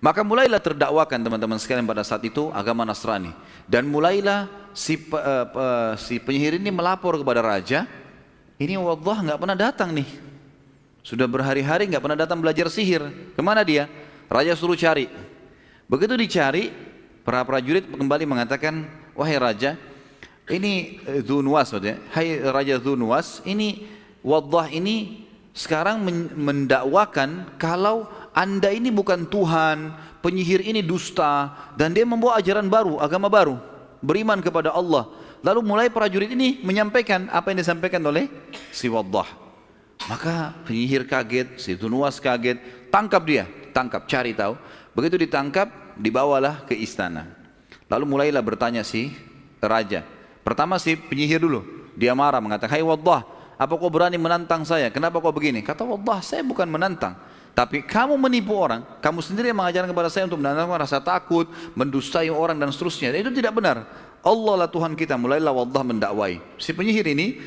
Maka mulailah terdakwakan teman-teman sekalian pada saat itu agama Nasrani. Dan mulailah si penyihir ini melapor kepada raja, ini wallah nggak pernah datang nih. Sudah berhari-hari nggak pernah datang belajar sihir. Kemana dia? Raja suruh cari. Begitu dicari, para prajurit kembali mengatakan, wahai raja, ini Dzu Nuwas, hai Raja Dzu Nuwas, ini wallah ini sekarang mendakwakan kalau Anda ini bukan Tuhan, penyihir ini dusta, dan dia membawa ajaran baru, agama baru, beriman kepada Allah. Lalu mulai prajurit ini menyampaikan apa yang disampaikan oleh si Waddah. Maka penyihir kaget, si Dzu Nuwas kaget, tangkap dia, tangkap, cari tahu. Begitu ditangkap, dibawalah ke istana. Lalu mulailah bertanya si raja. Pertama si penyihir dulu, dia marah mengatakan, hai Waddah, apa kau berani menantang saya? Kenapa kau begini? Kata Waddah, saya bukan menantang, tapi kamu menipu orang. Kamu sendiri yang mengajarkan kepada saya untuk menantang rasa takut, mendustai orang dan seterusnya. Itu tidak benar. Allah lah Tuhan kita. Mulailah Waddah mendakwai. Si penyihir ini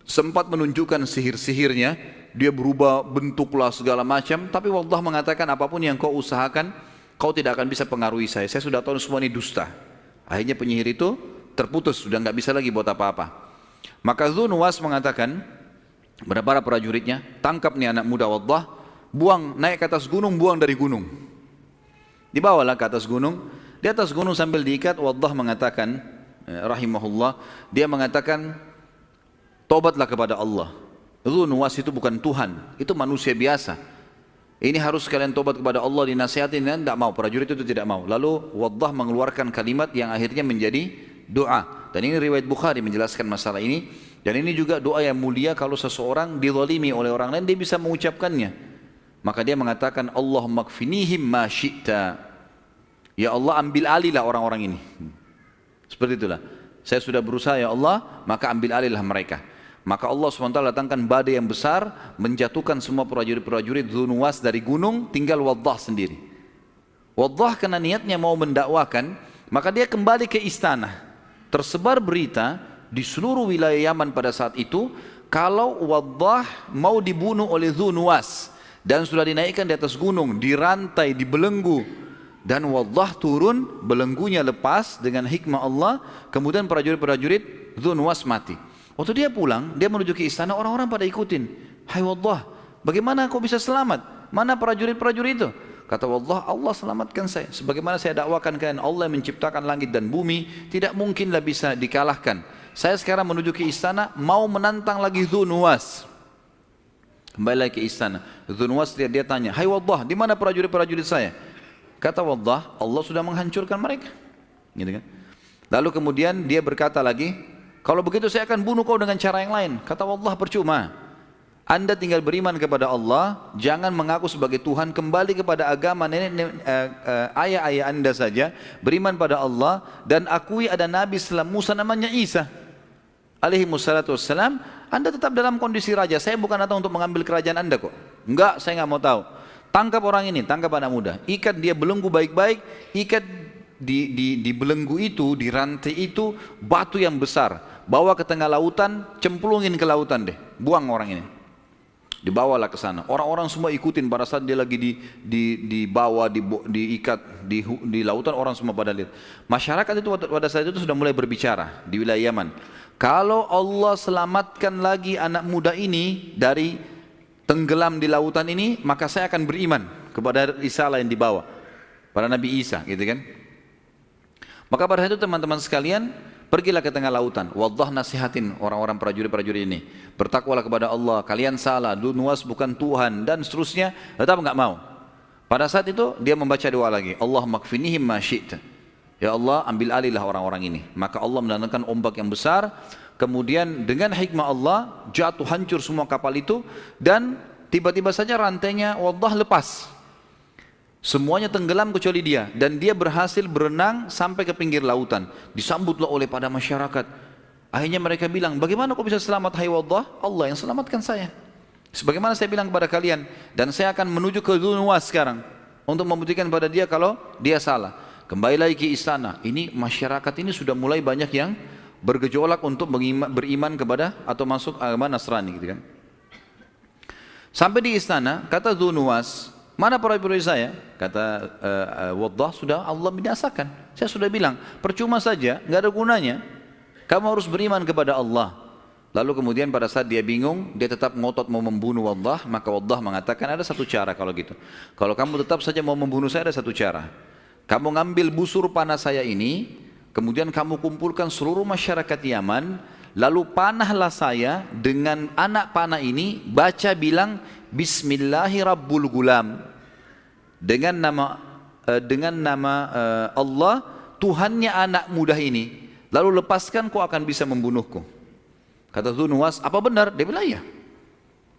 sempat menunjukkan sihir-sihirnya, dia berubah bentuklah segala macam, tapi Waddah mengatakan apapun yang kau usahakan, kau tidak akan bisa pengaruhi saya sudah tahu semua ini dusta. Akhirnya penyihir itu terputus, sudah nggak bisa lagi buat apa-apa. Maka Dzu Nuwas mengatakan kepada para prajuritnya, tangkap nih anak muda Waddah, buang, naik ke atas gunung, buang dari gunung. Dibawalah ke atas gunung. Di atas gunung sambil diikat, Waddah mengatakan, rahimahullah, dia mengatakan, tobatlah kepada Allah. Dzu Nuwas itu bukan Tuhan, itu manusia biasa. Ini harus kalian tobat kepada Allah, dinasihatin, dan tidak mau. Prajurit itu tidak mau. Lalu Waddah mengeluarkan kalimat yang akhirnya menjadi doa. Dan ini riwayat Bukhari menjelaskan masalah ini. Dan ini juga doa yang mulia kalau seseorang dizalimi oleh orang lain, dia bisa mengucapkannya. Maka dia mengatakan, Allahumma kfinihim ma syi'ta. Ya Allah, ambil alihlah orang-orang ini. Seperti itulah. Saya sudah berusaha ya Allah, maka ambil alihlah mereka. Maka Allah SWT datangkan badai yang besar, menjatuhkan semua prajurit-prajurit Dzu Nuwas dari gunung, tinggal Waddah sendiri. Waddah karena niatnya mau mendakwakan, maka dia kembali ke istana. Tersebar berita di seluruh wilayah Yaman pada saat itu, kalau Waddah mau dibunuh oleh Dzu Nuwas, dan sudah dinaikkan di atas gunung, dirantai, dibelenggu, dan Waddah turun, belenggunya lepas dengan hikmah Allah, kemudian prajurit-prajurit Dzu Nuwas mati. Waktu dia pulang, dia menuju ke istana, orang-orang pada ikutin. Hai Waddah, bagaimana kau bisa selamat? Mana prajurit-prajurit itu? Kata Waddah, Allah selamatkan saya. Sebagaimana saya dakwakan kalian, Allah yang menciptakan langit dan bumi, tidak mungkinlah bisa dikalahkan. Saya sekarang menuju ke istana, mau menantang lagi Dzu Nuwas. Kembali lagi ke istana. Dzu Nuwas dia tanya, hai Waddah, di mana prajurit-prajurit saya? Kata Waddah, Allah sudah menghancurkan mereka. Gitu kan? Lalu kemudian dia berkata lagi, kalau begitu saya akan bunuh kau dengan cara yang lain. Kata Waddah, percuma. Anda tinggal beriman kepada Allah, jangan mengaku sebagai Tuhan, kembali kepada agama ayah-ayah Anda saja, beriman pada Allah, dan akui ada Nabi setelah Musa namanya Isa alaihi wassalatu wassalam. Anda tetap dalam kondisi raja, saya bukan datang untuk mengambil kerajaan Anda kok. Enggak, saya enggak mau tahu. Tangkap orang ini, tangkap anak muda, ikat dia belenggu baik-baik, ikat di belenggu itu, di rantai itu, batu yang besar. Bawa ke tengah lautan, cemplungin ke lautan deh, buang orang ini. Dibawalah ke sana. Orang-orang semua ikutin pada saat dia lagi dibawa, diikat di lautan, orang semua pada lihat. Masyarakat itu pada saat itu sudah mulai berbicara di wilayah Yaman. Kalau Allah selamatkan lagi anak muda ini dari tenggelam di lautan ini, maka saya akan beriman kepada risalah yang dibawa pada Nabi Isa, gitu kan? Maka pada saat itu teman-teman sekalian, pergilah ke tengah lautan. Waddah nasihatin orang-orang prajurit-prajurit ini, bertakwalah kepada Allah, kalian salah, Dzu Nuwas bukan Tuhan, dan seterusnya. Tetap enggak mau. Pada saat itu dia membaca doa lagi, Allahumma kfinihim ma syi'ta. Ya Allah, ambil alihlah orang-orang ini. Maka Allah mendatangkan ombak yang besar, kemudian dengan hikmah Allah jatuh hancur semua kapal itu, dan tiba-tiba saja rantainya Waddah lepas. Semuanya tenggelam kecuali dia, dan dia berhasil berenang sampai ke pinggir lautan. Disambutlah oleh pada masyarakat. Akhirnya mereka bilang, bagaimana kau bisa selamat hai Waddah? Allah yang selamatkan saya. Sebagaimana saya bilang kepada kalian, dan saya akan menuju ke Dzu Nuwas sekarang untuk membuktikan pada dia kalau dia salah. Kembali lagi ke istana. Ini masyarakat ini sudah mulai banyak yang bergejolak untuk beriman kepada atau masuk agama Nasrani, gitu kan. Sampai di istana, kata Dzu Nuwas, mana prajurit saya? Kata Waddah, sudah Allah binasakan. Saya sudah bilang, percuma saja, nggak ada gunanya. Kamu harus beriman kepada Allah. Lalu kemudian pada saat dia bingung, dia tetap ngotot mau membunuh Waddah, maka Waddah mengatakan ada satu cara kalau gitu. Kalau kamu tetap saja mau membunuh saya, ada satu cara. Kamu ngambil busur panah saya ini, kemudian kamu kumpulkan seluruh masyarakat Yaman, lalu panahlah saya dengan anak panah ini, baca bilang Bismillahirrabbilgulam. Dengan nama Allah, Tuhannya anak muda ini. Lalu lepaskan, kau akan bisa membunuhku. Kata Dzunnuwas, apa benar? Dia bilang iya.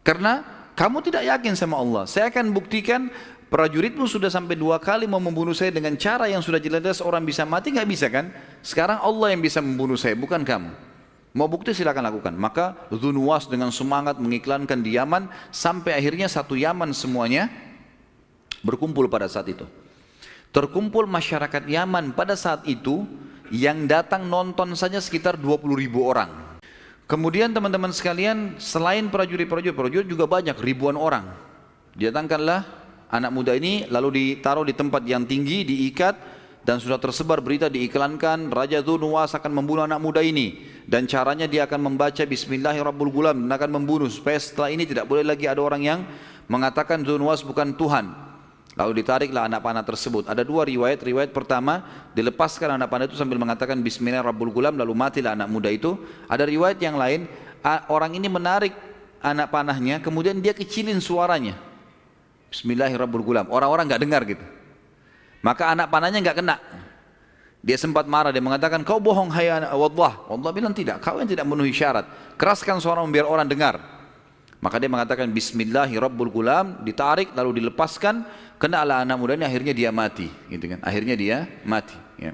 Karena kamu tidak yakin sama Allah. Saya akan buktikan, prajuritmu sudah sampai 2 kali mau membunuh saya dengan cara yang sudah jelas orang bisa mati, nggak bisa kan? Sekarang Allah yang bisa membunuh saya, bukan kamu. Mau bukti silakan lakukan. Maka Dzunnuwas dengan semangat mengiklankan di Yaman, sampai akhirnya satu Yaman semuanya berkumpul pada saat itu. Terkumpul masyarakat Yaman pada saat itu, yang datang nonton saja sekitar 20.000 orang. Kemudian teman-teman sekalian, selain prajurit juga banyak, ribuan orang. Datangkanlah anak muda ini, lalu ditaruh di tempat yang tinggi, diikat, dan sudah tersebar berita diiklankan, Raja Dzunnuwas akan membunuh anak muda ini. Dan caranya dia akan membaca Bismillahirrabbilgulam dan akan membunuh, supaya setelah ini tidak boleh lagi ada orang yang mengatakan Dzunnuwas bukan Tuhan. Lalu ditariklah anak panah tersebut. Ada 2 riwayat. Riwayat pertama, dilepaskan anak panah itu sambil mengatakan Bismillahirrabbilgulam, lalu matilah anak muda itu. Ada riwayat yang lain, orang ini menarik anak panahnya, kemudian dia kecilin suaranya, Bismillahirrabbilgulam. Orang-orang nggak dengar gitu. Maka anak panahnya nggak kena. Dia sempat marah, dia mengatakan, kau bohong hai Waddah. Waddah bilang tidak, kau yang tidak memenuhi syarat. Keraskan suara biar orang dengar. Maka dia mengatakan Bismillahirrabbilgulam, ditarik lalu dilepaskan, kenalah anak muda ini, akhirnya dia mati, gitu kan? Akhirnya dia mati. Ya.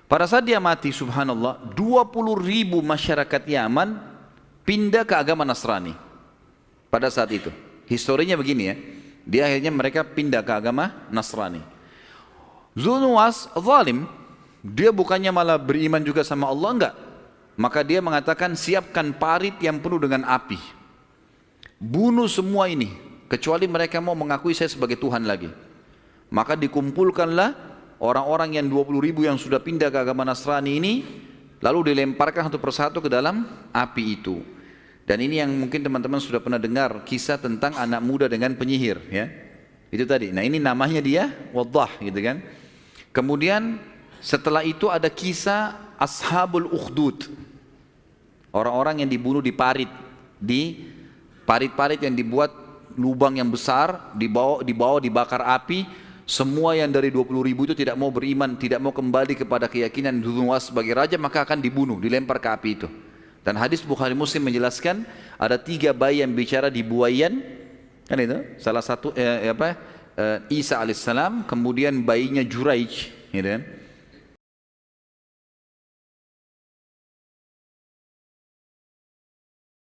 Pada saat dia mati, subhanallah, 20.000 masyarakat Yaman pindah ke agama Nasrani. Pada saat itu, historinya begini ya, dia akhirnya mereka pindah ke agama Nasrani. Dzunnuwas zalim, dia bukannya malah beriman juga sama Allah, enggak. Maka dia mengatakan siapkan parit yang penuh dengan api. Bunuh semua ini, kecuali mereka mau mengakui saya sebagai Tuhan lagi. Maka dikumpulkanlah orang-orang yang 20.000 yang sudah pindah ke agama Nasrani ini, lalu dilemparkan satu persatu ke dalam api itu. Dan ini yang mungkin teman-teman sudah pernah dengar kisah tentang anak muda dengan penyihir, ya. Itu tadi. Nah ini namanya dia Waddah, gitu kan. Kemudian setelah itu ada kisah Ashabul Ukhdud, orang-orang yang dibunuh di parit, di parit-parit yang dibuat lubang yang besar, dibawa dibakar api. Semua yang dari 20.000 itu tidak mau beriman, tidak mau kembali kepada keyakinan Dzunnuwas sebagai raja, maka akan dibunuh, dilempar ke api itu. Dan hadis Bukhari Muslim menjelaskan ada 3 bayi yang bicara di buayan, kan itu? Salah satu Isa alaihissalam, kemudian bayinya Juraij, gitu kan?